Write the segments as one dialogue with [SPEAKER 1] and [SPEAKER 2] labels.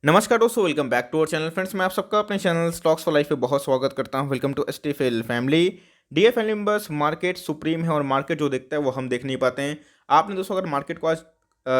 [SPEAKER 1] नमस्कार दोस्तों, welcome back to our channel friends. मैं आप सबका अपने चैनल स्टॉक्स फॉर लाइफ पे बहुत स्वागत करता हूं। Welcome to STFL family. Dear family members, market supreme है और मार्केट जो देखता है वो हम देख नहीं पाते हैं। आपने दोस्तों अगर मार्केट को आज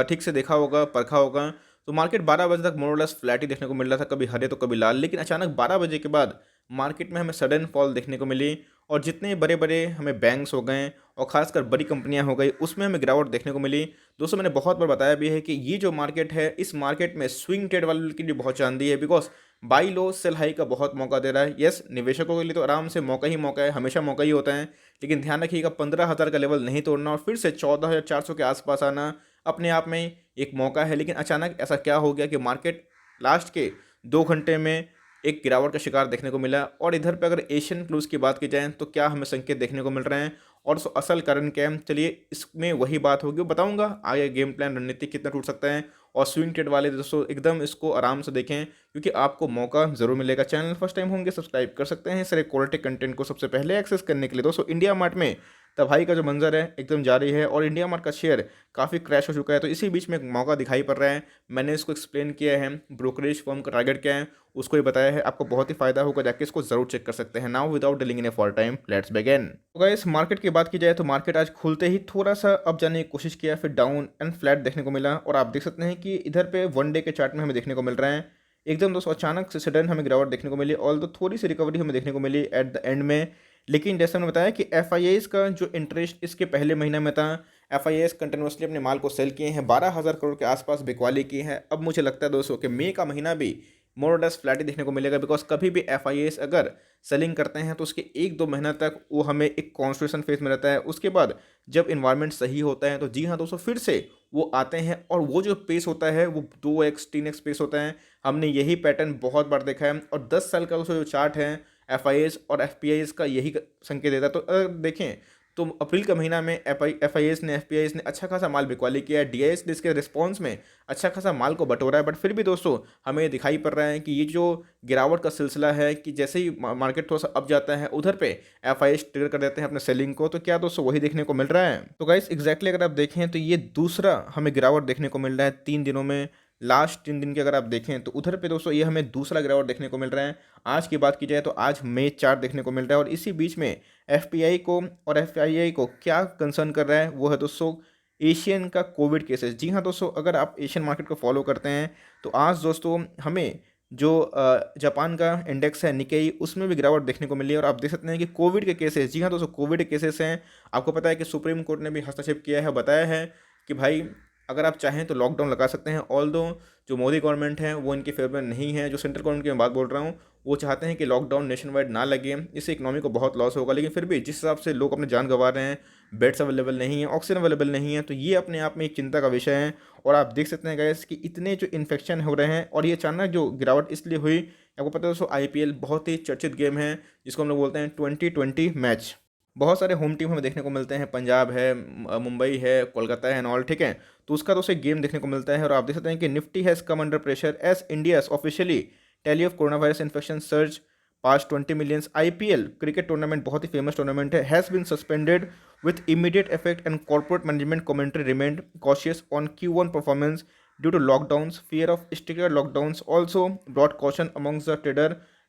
[SPEAKER 1] ठीक से देखा होगा, परखा होगा, तो मार्केट 12 बजे तक मोर और लेस फ्लैट ही देखने को मिल रहा था, कभी हरे तो कभी लाल। लेकिन अचानक 12 बजे के बाद मार्केट में हमें सडन फॉल देखने को मिली और जितने बड़े बड़े हमें बैंक्स हो गए और खासकर बड़ी कंपनियां हो गई, उसमें हमें गिरावट देखने को मिली। दोस्तों मैंने बहुत बार बताया भी है कि ये जो मार्केट है, इस मार्केट में स्विंग ट्रेड वालों के लिए बहुत चांदी है, because buy low sell high का बहुत मौका दे रहा है। यस, निवेशकों के लिए तो आराम से मौका ही मौका है, हमेशा मौका ही होता है। लेकिन ध्यान रखिएगा, 15,000 का लेवल नहीं तोड़ना और फिर से 14,400 के आसपास आना अपने आप में एक मौका है। लेकिन अचानक ऐसा क्या हो गया कि मार्केट लास्ट के 2 घंटे में एक गिरावट का शिकार देखने को मिला। और इधर पे अगर एशियन क्लूज की बात की जाए तो क्या हमें संकेत देखने को मिल रहे हैं और असल कारण क्या है, चलिए इसमें वही बात होगी, वो बताऊंगा आगे गेम प्लान रणनीति कितना टूट सकता है। और स्विंग ट्रेड वाले दोस्तों एकदम इसको आराम से देखें, क्योंकि आपको मौका जरूर मिलेगा। चैनल फर्स्ट टाइम होंगे, सब्सक्राइब कर सकते हैं सर क्वालिटी कंटेंट को सबसे पहले एक्सेस करने के लिए। दोस्तों इंडिया मार्ट में तबाही का जो मंजर है एकदम जारी है और इंडिया मार्ट का शेयर काफ़ी क्रैश हो चुका है, तो इसी बीच में एक मौका दिखाई पड़ रहा है। मैंने इसको एक्सप्लेन किया है, ब्रोकरेज फर्म का टारगेट क्या है उसको ही बताया है, आपको बहुत ही फायदा होगा, जाके इसको जरूर चेक कर सकते हैं। Now without dealing in A for time, let's begin. तो गाइस मार्केट की बात की जाए तो मार्केट आज खुलते ही थोड़ा सा अप जाने की कोशिश किया, फिर डाउन एंड फ्लैट देखने को मिला। और आप देख सकते हैं कि इधर पे वन डे के चार्ट में हमें देखने को मिल रहा है एकदम दोस्तों अचानक से सडन हमें गिरावट देखने को मिली। ऑल तो थोड़ी सी रिकवरी हमें देखने को मिली एट द एंड में। लेकिन जैसे मैंने बताया कि एफ का जो इंटरेस्ट इसके पहले महीने में था, एफ कंटिन्यूसली अपने माल को सेल किए हैं, 12,000 करोड़ के आसपास बिकवाली की है। अब मुझे लगता है दोस्तों कि मई का महीना भी मोर और लेस फ्लैट ही देखने को मिलेगा, बिकॉज कभी भी एफ अगर सेलिंग करते हैं तो उसके 1-2 महीना तक वो हमें एक कॉन्स्टिट्यूशन फेज में रहता है। उसके बाद जब इन्वायरमेंट सही होता है तो जी हाँ दोस्तों फिर से वो आते हैं और वो जो पेस होता है वो 2x 3x पेस होता है। हमने यही पैटर्न बहुत बार देखा है और 10 साल का जो चार्ट है एफ और एफ का यही संकेत देता है। तो अगर देखें तो अप्रैल का महीना में एफ ने अच्छा खासा माल बिकवाली किया है, डी ने इसके रिस्पॉन्स में अच्छा खासा माल को बटोरा है। बट फिर भी दोस्तों हमें दिखाई पड़ रहा है कि ये जो गिरावट का सिलसिला है कि जैसे ही मार्केट थोड़ा सा अप जाता है उधर पे एफ ट्रिगर कर देते हैं अपने सेलिंग को, तो क्या दोस्तों वही देखने को मिल रहा है। तो गाइस एग्जैक्टली अगर आप देखें तो ये दूसरा हमें गिरावट देखने को मिल रहा है 3 दिनों में। लास्ट 3 दिन की अगर आप देखें तो उधर पे दोस्तों ये हमें दूसरा गिरावट देखने को मिल रहा है। आज की बात की जाए तो आज मई 4 देखने को मिल रहा है और इसी बीच में एफ को और एफ को क्या कंसर्न कर रहा है वो है दोस्तों एशियन का कोविड केसेस। जी हाँ दोस्तों, अगर आप एशियन मार्केट को फॉलो करते हैं तो आज दोस्तों हमें जो जापान का इंडेक्स है निकेई, उसमें भी गिरावट देखने को मिली है। और आप देख सकते हैं कि कोविड के केसेस, जी हाँ दोस्तों कोविड के केसेस हैं। आपको पता है कि सुप्रीम कोर्ट ने भी हस्तक्षेप किया है, बताया है कि भाई अगर आप चाहें तो लॉकडाउन लगा सकते हैं। ऑल दो जो मोदी गवर्नमेंट है वो इनके फेवर में नहीं है, जो सेंट्रल गवर्नमेंट की मैं बात बोल रहा हूँ, वो चाहते हैं कि लॉकडाउन नेशन वाइड ना लगे, इससे इकोनॉमी को बहुत लॉस होगा। लेकिन फिर भी जिस हिसाब से लोग अपनी जान गंवा रहे हैं, बेड्स अवेलेबल नहीं है, ऑक्सीजन अवेलेबल नहीं है, तो ये अपने आप में एक चिंता का विषय है। और आप देख सकते हैं गैस कि इतने जो इन्फेक्शन हो रहे हैं और ये अचानक जो गिरावट इसलिए हुई, आपको पता है दोस्तों आईपीएल बहुत ही चर्चित गेम है जिसको हम लोग बोलते हैं 2020 मैच। बहुत सारे होम टीम हमें देखने को मिलते हैं, पंजाब है, मुंबई है, कोलकाता है एंड ऑल, ठीक है। तो उसका तो उसे गेम देखने को मिलता है और आप देख सकते हैं कि Nifty has come under pressure as India officially tally of corona virus infection surge past 20 millions. IPL cricket tournament बहुत ही फेमस टूर्नामेंट है, has been suspended with immediate effect and corporate management commentary remained cautious on Q1 performance due to lockdowns. Fear of stricter lockdowns also brought caution amongst the trader.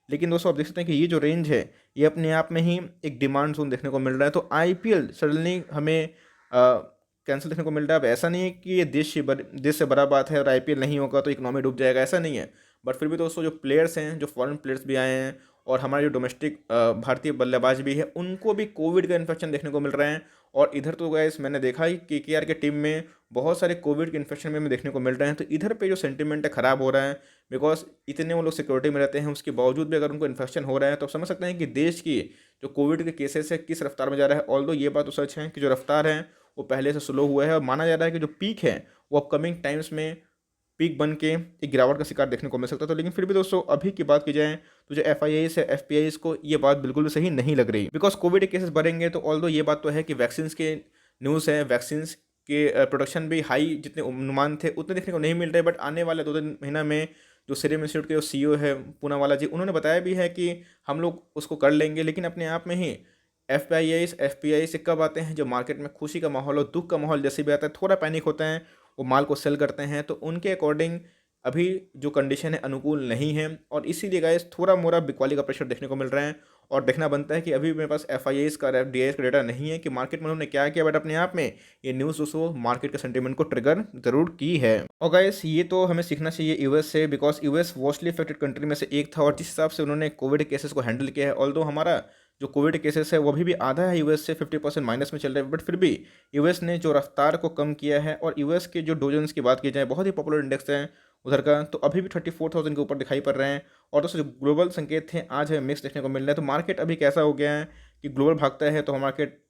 [SPEAKER 1] लेकिन दोस्तों आप देख सकते हैं कि ये जो रेंज है ये अपने आप में ही एक डिमांड जोन देखने को मिल रहा है। तो आईपीएल सडनली हमें कैंसिल देखने को मिल रहा है। अब ऐसा नहीं है कि ये देश से बड़ा बात है और आईपीएल नहीं होगा तो इकोनॉमी डूब जाएगा, ऐसा नहीं है। बट फिर भी दोस्तों जो प्लेयर्स हैं, जो फॉरेन प्लेयर्स भी आए हैं और हमारे जो डोमेस्टिक भारतीय बल्लेबाज भी है, उनको भी कोविड का इन्फेक्शन देखने को मिल रहा है। और इधर तो गैस मैंने देखा ही केकेआर के टीम में बहुत सारे कोविड के इन्फेक्शन में देखने को मिल रहे हैं। तो इधर पे जो सेंटिमेंट है ख़राब हो रहा है, बिकॉज इतने वो लोग सिक्योरिटी में रहते हैं, उसके बावजूद भी अगर उनको इन्फेक्शन हो रहा है तो आप समझ सकते हैं कि देश की जो कोविड के केसेस है किस रफ्तार में जा रहा है। ऑल्दो ये बात तो सच है कि जो रफ्तार है वो पहले से स्लो हुआ है और माना जा रहा है कि जो पीक है वो अपकमिंग टाइम्स में पीक बन के एक गिरावट का शिकार देखने को मिल सकता है। तो लेकिन फिर भी दोस्तों अभी की बात की जाए तो जो एफ है एफ को ये बात बिल्कुल भी सही नहीं लग रही, बिकॉज कोविड के केसेस बढ़ेंगे तो ऑल्दो ये बात तो है कि वैक्सीन के न्यूज़ है, वैक्सीन के प्रोडक्शन भी हाई जितने अनुमान थे उतने देखने को नहीं मिल रहे। बट आने वाले 2-3 महीना में जो सीरम इंस्टीट्यूट के जो सीईओ है पूनावाला जी, उन्होंने बताया भी है कि हम लोग उसको कर लेंगे। लेकिन अपने आप में ही एफ से कब आते हैं, जब मार्केट में खुशी का माहौल हो, दुख का माहौल जैसे भी आता है, थोड़ा पैनिक होता है, वो माल को सेल करते हैं। तो उनके अकॉर्डिंग अभी जो कंडीशन है अनुकूल नहीं है और इसीलिए गाइस थोड़ा मोड़ा बिकवाली का प्रेशर देखने को मिल रहा है। और देखना बनता है कि अभी मेरे पास एफआईआईस का एफडीआईएस का डेटा नहीं है कि मार्केट में उन्होंने क्या किया, बट अपने आप में ये न्यूज़ दोस्तों मार्केट के सेंटीमेंट को ट्रिगर जरूर की है। और गाइस ये तो हमें सीखना चाहिए यूएस से, because US mostly affected country में से एक था और जिस हिसाब से उन्होंने कोविड केसेस को हैंडल किया है, ऑल्दो हमारा जो कोविड केसेस है वो अभी भी आधा है यूएस से, 50% माइनस में चल रहा है, बट फिर भी यूएस ने जो रफ्तार को कम किया है। और यूएस के जो डोजेंस की बात की जाए, बहुत ही पॉपुलर इंडेक्स है उधर का, तो अभी भी 34,000 के ऊपर दिखाई पड़ रहे हैं। और दोस्तों जो ग्लोबल संकेत हैं आज हमें मिक्स देखने को मिल रहा है। तो मार्केट अभी कैसा हो गया है कि ग्लोबल भागता है तो हमारा मार्केट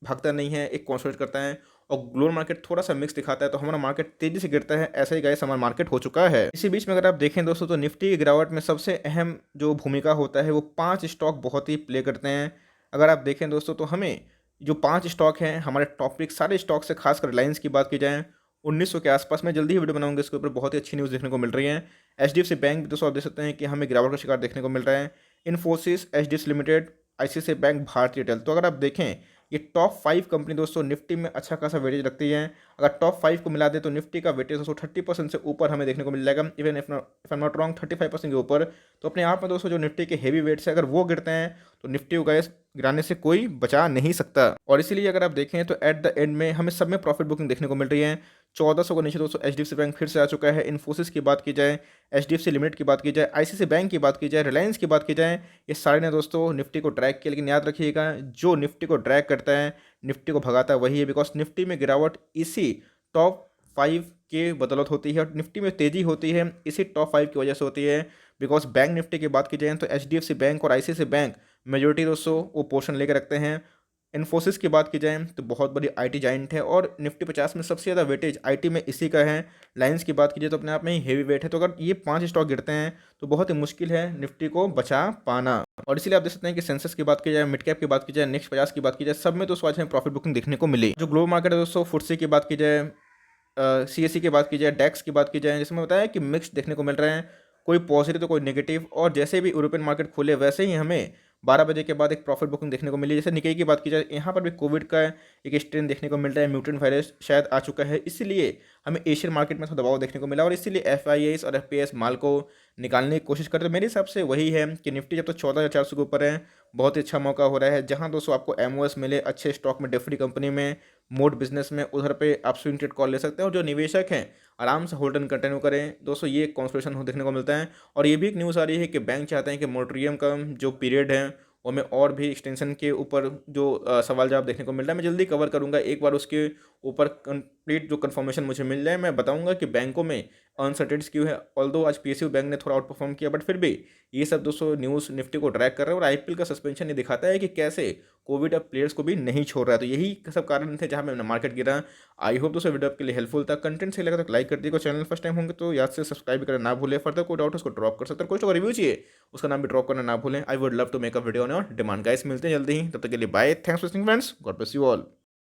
[SPEAKER 1] भागता नहीं है, एक कॉन्सोलेट करता है। और ग्लोबल मार्केट थोड़ा सा मिक्स दिखाता है तो हमारा मार्केट तेजी से गिरता है। ऐसा ही गाइस हमारा मार्केट हो चुका है। इसी बीच में अगर आप देखें दोस्तों तो निफ्टी की गिरावट में सबसे अहम जो भूमिका होता है वो 5 स्टॉक बहुत ही प्ले करते हैं। अगर आप देखें दोस्तों तो हमें जो 5 स्टॉक हैं हमारे टॉपिक सारे स्टॉक से, खासकर रिलायंस की बात की जाए 1900 के आसपास, मैं जल्दी ही वीडियो बनाऊंगा इसके ऊपर, बहुत ही अच्छी न्यूज़ देखने को मिल रही है। एचडीएफसी बैंक भी दोस्तों आप देख सकते हैं कि हमें गिरावट का शिकार देखने को मिल रहा है। Infosys, HDFC limited, ICICI bank, भारतीय एयरटेल। तो अगर आप देखें ये टॉप 5 कंपनी दोस्तों निफ्टी में अच्छा खासा वेटेज रखती है। अगर टॉप 5 को मिला दे तो निफ्टी का वेटेज दोस्तों 30% से ऊपर हमें देखने को मिल जाएगा, even if I not wrong 35% के ऊपर। तो अपने आप में दोस्तों जो निफ्टी के हेवी वेट्स है अगर वो गिरते हैं तो निफ्टी को गैस गिराने से कोई बचा नहीं सकता। और इसीलिए अगर आप देखें तो एट द एंड में हमें सब में प्रॉफिट बुकिंग देखने को मिल रही है। 1400 के नीचे दोस्तों एचडीएफसी बैंक फिर से आ चुका है। इन्फोसिस की बात की जाए, एचडीएफसी लिमिटेड की बात की जाए, आईसीआईसीआई बैंक की बात की जाए, रिलायंस की बात की जाए, ये सारे ने दोस्तों निफ्टी को ट्रैक किया। लेकिन याद रखिएगा जो निफ्टी को ट्रैक करता है, निफ्टी को भगाता है वही है, बिकॉज निफ्टी में गिरावट इसी टॉप 5 के बदौलत होती है और निफ्टी में तेज़ी होती है इसी टॉप 5 की वजह से होती है। बिकॉज बैंक निफ्टी की बात की जाए तो एचडीएफसी बैंक और आईसीआईसीआई बैंक मेजोरिटी दोस्तों वो पोर्शन लेकर रखते हैं। इन्फोसिस की बात की जाए तो बहुत बड़ी आईटी जाइंट है और निफ्टी 50 में सबसे ज़्यादा वेटेज आईटी में इसी का है। लाइंस की बात की जाए तो अपने आप में ही हेवी वेट है। तो अगर ये 5 स्टॉक गिरते हैं तो बहुत ही मुश्किल है निफ्टी को बचा पाना। और इसीलिए आप देख सकते हैं कि सेंसेक्स की बात की जाए, मिड कैप की बात की जाए, नेक्स्ट 50 की बात की जाए, सब में दोस्तों आज हमें प्रॉफिट बुकिंग देखने को मिली। जो ग्लोबल मार्केट है दोस्तों, फुटसी की बात की जाए, सीएससी की बात की जाए, डेक्स की बात की जाए, जिसमें बताया कि मिक्स देखने को मिल रहे हैं, कोई पॉजिटिव तो कोई नेगेटिव। और जैसे भी यूरोपियन मार्केट खुले वैसे ही हमें 12 बजे के बाद एक प्रॉफिट बुकिंग देखने को मिली। जैसे निकेई की बात की जाए, यहाँ पर भी कोविड का एक स्ट्रेन देखने को मिल रहा है, म्यूटेंट वायरस शायद आ चुका है, इसीलिए हमें एशियन मार्केट में थोड़ा दबाव देखने को मिला और इसीलिए एफआईआईस और एफपीएस माल को निकालने की कोशिश करते। मेरे हिसाब से वही है कि निफ्टी जब तो 14,400 के ऊपर है, बहुत ही अच्छा मौका हो रहा है। जहाँ दोस्तों आपको एमओएस मिले अच्छे स्टॉक में, डेफरी कंपनी में, मोड बिजनेस में, उधर पे आप स्विंग ट्रेड कॉल ले सकते हैं और जो निवेशक हैं आराम से होल्ड एंड कंटिन्यू करें। दोस्तों ये कॉन्स्पिरेशन देखने को मिलता है। और ये भी एक न्यूज़ आ रही है कि बैंक चाहते हैं कि मोरेटोरियम का जो पीरियड है वो हमें और भी एक्सटेंशन के ऊपर जो सवाल जवाब देखने को मिल रहा है, मैं जल्दी कवर करूंगा। एक बार उसके ऊपर कंप्लीट जो कंफर्मेशन मुझे मिल जाए मैं बताऊंगा कि बैंकों में अनसर्टेनिटीज क्यों है। ऑल्दो आज पीएसयू बैंक ने थोड़ा आउट परफॉर्म किया, बट फिर भी ये सब दोस्तों न्यूज़ निफ्टी को ट्रैक कर रहा है। और आईपीएल का सस्पेंशन ये दिखाता है कि कैसे कोविड अब प्लेयर्स को भी नहीं छोड़ रहा है। तो यही सब कारण थे जहाँ पे मार्केट गिरा। आई होप दोस्तों वीडियो आपके लिए हेल्पफुल था। कंटेंट सही लगा तो लाइक कर दीजिएगा, चैनल फर्स्ट टाइम होंगे तो याद से सब्सक्राइब करना ना भूलें। फर्दर कोई डाउट उसको ड्रॉप कर सकते हैं, कोई रिव्यू चाहिए उसका नाम भी ड्रॉप करना ना भूलें। I would love to make a video on your demand. Guys मिलते हैं जल्दी ही, तब तक के लिए bye, thanks for watching friends, God bless you all.